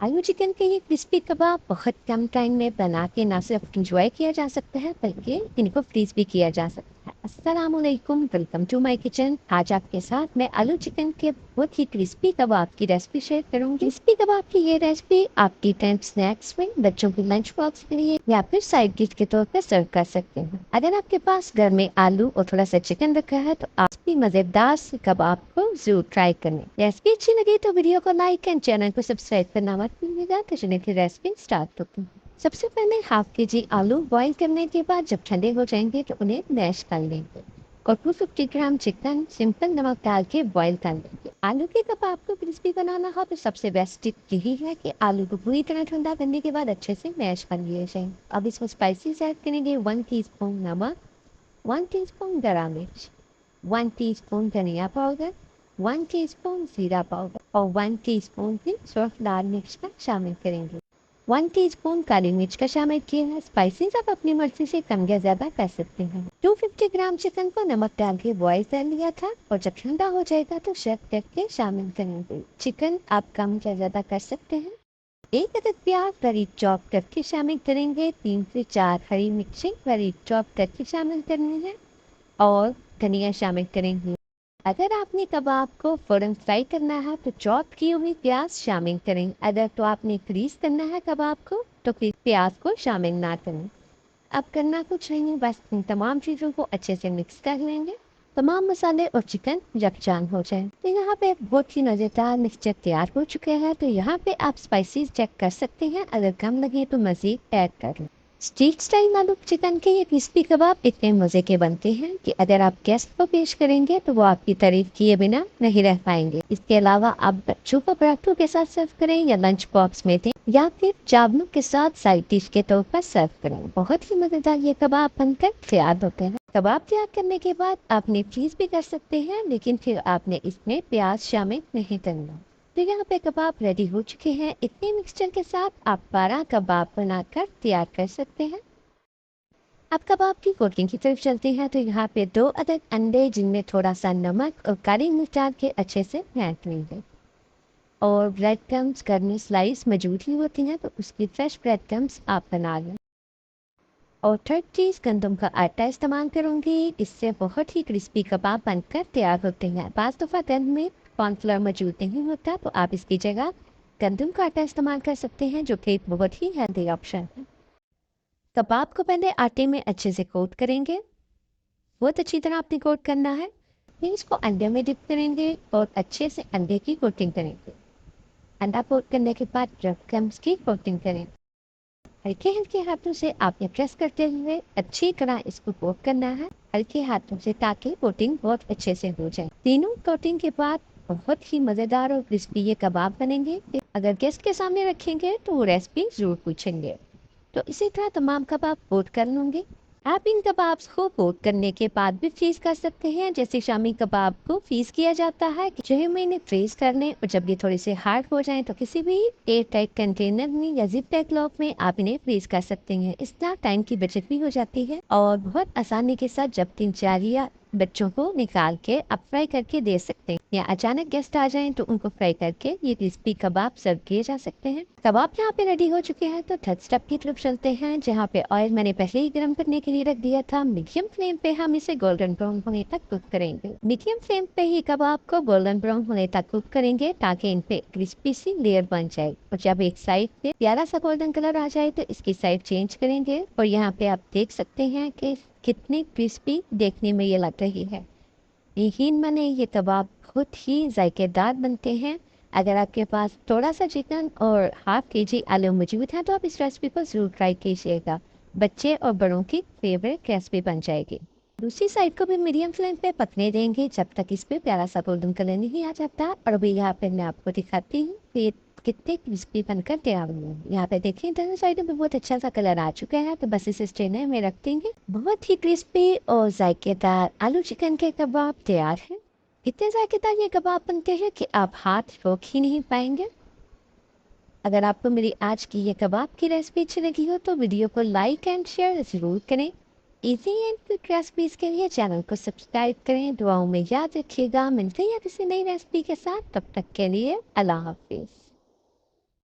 आलू चिकन के ये क्रिस्पी कबाब बहुत कम टाइम में बना के ना सिर्फ इंजॉय किया जा सकता है बल्कि इनको फ्रीज भी किया जा सकता है। अस्सलाम वालेकुम, वेलकम टू माय किचन। आज आपके साथ मैं आलू चिकन के बहुत ही क्रिस्पी कबाब की रेसिपी शेयर करूंगी। क्रिस्पी कबाब की ये रेसिपी आपकी टाइम स्नैक्स में, बच्चों के लंच बॉक्स के लिए या फिर साइड डिश के तौर पर सर्व कर सकते हैं। अगर आपके पास घर में आलू और थोड़ा सा चिकन रखा है तो आप भी मजेदार से कबाब को जरूर ट्राई करें। रेसिपी अच्छी लगी तो वीडियो को लाइक एंड चैनल को सब्सक्राइब करना मत भूलिएगा। तो चलिए फिर रेसिपी स्टार्ट होती है। सबसे पहले हाफ के जी आलू बॉईल करने के बाद जब ठंडे हो जाएंगे तो उन्हें मैश कर लेंगे और 250 ग्राम चिकन सिंपल नमक डाल के बॉईल कर लेंगे। आलू के कबाब को क्रिस्पी बनाना हो तो सबसे बेस्ट टिप यही है कि आलू को पूरी तरह ठंडा करने के बाद अच्छे से मैश कर लिए जाए। अब इसमें स्पाइसेस ऐड करेंगे। 1 टीस्पून नमक, 1 टीस्पून गरम मिर्च, 1 टीस्पून धनिया पाउडर, 1 टीस्पून जीरा पाउडर और 1 टीस्पून भी सिर्फ लाल मिर्च का शामिल करेंगे। 1 टीस्पून काली मिर्च का शामिल किया है। स्पाइसेस आप अपनी मर्जी से कम या ज्यादा कर सकते हैं। 250 ग्राम चिकन को नमक डाल के बॉईल कर लिया था और जब ठंडा हो जाएगा तो शेफ करके शामिल करेंगे। चिकन आप कम या ज्यादा कर सकते हैं। एक अदद प्याज बारीक चॉप करके शामिल करेंगे। 3 से 4 हरी मिर्ची बारीक चॉप करके शामिल करनी है और धनिया शामिल करेंगे। अगर आपने कबाब को फौरन फ्राई करना है तो चॉप की हुई प्याज शामिल करें। अगर तो आपने फ्रीज करना है कबाब को तो फिर प्याज को शामिल ना करें। अब करना कुछ नहीं, बस इन तमाम चीज़ों को अच्छे से मिक्स कर लेंगे। तमाम मसाले और चिकन यकजान हो जाए तो यहाँ पे बहुत ही मज़ेदार मिक्सचर तैयार हो चुके हैं। तो यहाँ पे आप स्पाइसेस चेक कर सकते हैं, अगर कम लगे तो मज़ीद ऐड कर लें। स्ट्रीट स्टाइल आलू चिकन के ये क्रिस्पी कबाब इतने मज़े के बनते हैं कि अगर आप गेस्ट को पेश करेंगे तो वो आपकी तारीफ किए बिना नहीं रह पाएंगे। इसके अलावा आप बच्चों को पराठों के साथ सर्व करें या लंच बॉक्स में दें या फिर चावलों के साथ साइड डिश के तौर पर सर्व करें। बहुत ही मज़ेदार ये कबाब बनकर तैयार होते हैं। कबाब तैयार करने के बाद आपने फ्रीज भी कर सकते हैं, लेकिन फिर आपने इसमें प्याज शामिल नहीं करना। तो यहाँ पे कबाब रेडी हो चुके हैं। इतने मिक्सचर के साथ आप 12 कबाब बनाकर तैयार कर सकते हैं। अब कबाब की कोटिंग की तरफ चलते हैं। तो यहाँ पे 2 अदद अंडे जिनमें थोड़ा सा नमक और काली मिर्च डाल के अच्छे से फेंट लेंगे और ब्रेड क्रम्स घर में स्लाइस मौजूद ही होती हैं तो उसकी फ्रेश ब्रेड क्रम्स आप बना लें। और थर्ड चीज़, गंदम का आटा इस्तेमाल करूँगी। इससे बहुत ही क्रिस्पी कबाब बनकर तैयार होते हैं। बाज़ दफ़ा घर में कॉर्नफ्लोर मौजूद नहीं होता तो आप इसकी जगह गंदम का आटा इस्तेमाल कर सकते हैं, जो कि एक बहुत ही हेल्दी ऑप्शन है। कबाब को पहले आटे में अच्छे से कोट करेंगे। बहुत अच्छी तरह आपने कोट करना है। फिर इसको अंडे में डिप करेंगे और अच्छे से अंडे की कोटिंग करेंगे। अंडा कोट करने के बाद ब्रेड क्रम्स की कोटिंग करें। हल्के हल्के हाथों से आपने प्रेस करते हुए अच्छी तरह इसको कोट करना है, हल्के हाथों से, ताकि कोटिंग बहुत अच्छे से हो जाए। तीनों कोटिंग के बाद बहुत ही मज़ेदार और क्रिस्पी ये कबाब बनेंगे। अगर गेस्ट के सामने रखेंगे तो वो रेसिपी ज़रूर पूछेंगे। तो इसी तरह तमाम कबाब कोट कर लूँगी। आप इन कबाब्स को कोट करने के बाद भी फ्रीज कर सकते हैं। जैसे शामी कबाब को फ्रीज किया जाता है कि 6 महीने फ्रीज कर लें और जब ये थोड़े से हार्ड हो जाएं तो किसी भी एयर टाइट कंटेनर में या जिप पैक लॉक में आप इन्हें फ्रीज कर सकते हैं। इस तरह टाइम की बचत भी हो जाती है और बहुत आसानी के साथ जब 3-4 या बच्चों को निकाल के आप फ्राई करके दे सकते हैं या अचानक गेस्ट आ जाएं तो उनको फ्राई करके ये क्रिस्पी कबाब सर्व किए जा सकते हैं। कबाब यहाँ पे रेडी हो चुके हैं तो थर्ड स्टेप की तरफ चलते हैं, जहाँ पे ऑयल मैंने पहले ही गर्म करने के लिए रख दिया था। मीडियम फ्लेम पे हम इसे गोल्डन ब्राउन होने तक कुक करेंगे। मीडियम फ्लेम पे ही कबाब को गोल्डन ब्राउन होने तक कुक करेंगे ताकि इन पे क्रिस्पी सी लेयर बन जाए और जब एक साइड पे प्यारा सा गोल्डन कलर आ जाए तो इसकी साइड चेंज करेंगे। और यहाँ पे आप देख सकते हैं कि कितनी क्रिस्पी देखने में ये लग रही है। यकीन माने ये कबाब बहुत ही जायकेदार बनते हैं। अगर आपके पास थोड़ा सा चिकन और हाफ के जी आलू मौजूद है तो आप इस रेसिपी को ज़रूर ट्राई कीजिएगा। बच्चे और बड़ों की फेवरेट रेसिपी बन जाएगी। दूसरी साइड को भी मीडियम फ्लेम पे पकने देंगे जब तक इस पे प्यारा सा गोल्डन कलर नहीं आ जाता। और अभी यहाँ पे मैं आपको दिखाती हूँ कि कितने क्रिस्पी बनकर तैयार हुए हैं। यहाँ पे देखिए दोनों साइडों पे बहुत अच्छा सा कलर आ चुका है। तो बस इसे स्ट्रेनर में रख देंगे। बहुत ही क्रिस्पी और जायकेदार आलू चिकन के कबाब तैयार है। इतने जायकेदार ये कबाब बनते हैं कि आप हाथ रोक ही नहीं पाएंगे। अगर आपको मेरी आज की ये कबाब की रेसिपी अच्छी लगी हो तो वीडियो को लाइक एंड शेयर ज़रूर करें। इजी एंड क्विक रेसिपीज़ के लिए चैनल को सब्सक्राइब करें। दुआओं में याद रखिएगा। मिलते हैं किसी नई रेसिपी के साथ, तब तक के लिए अल्लाह हाफिज़।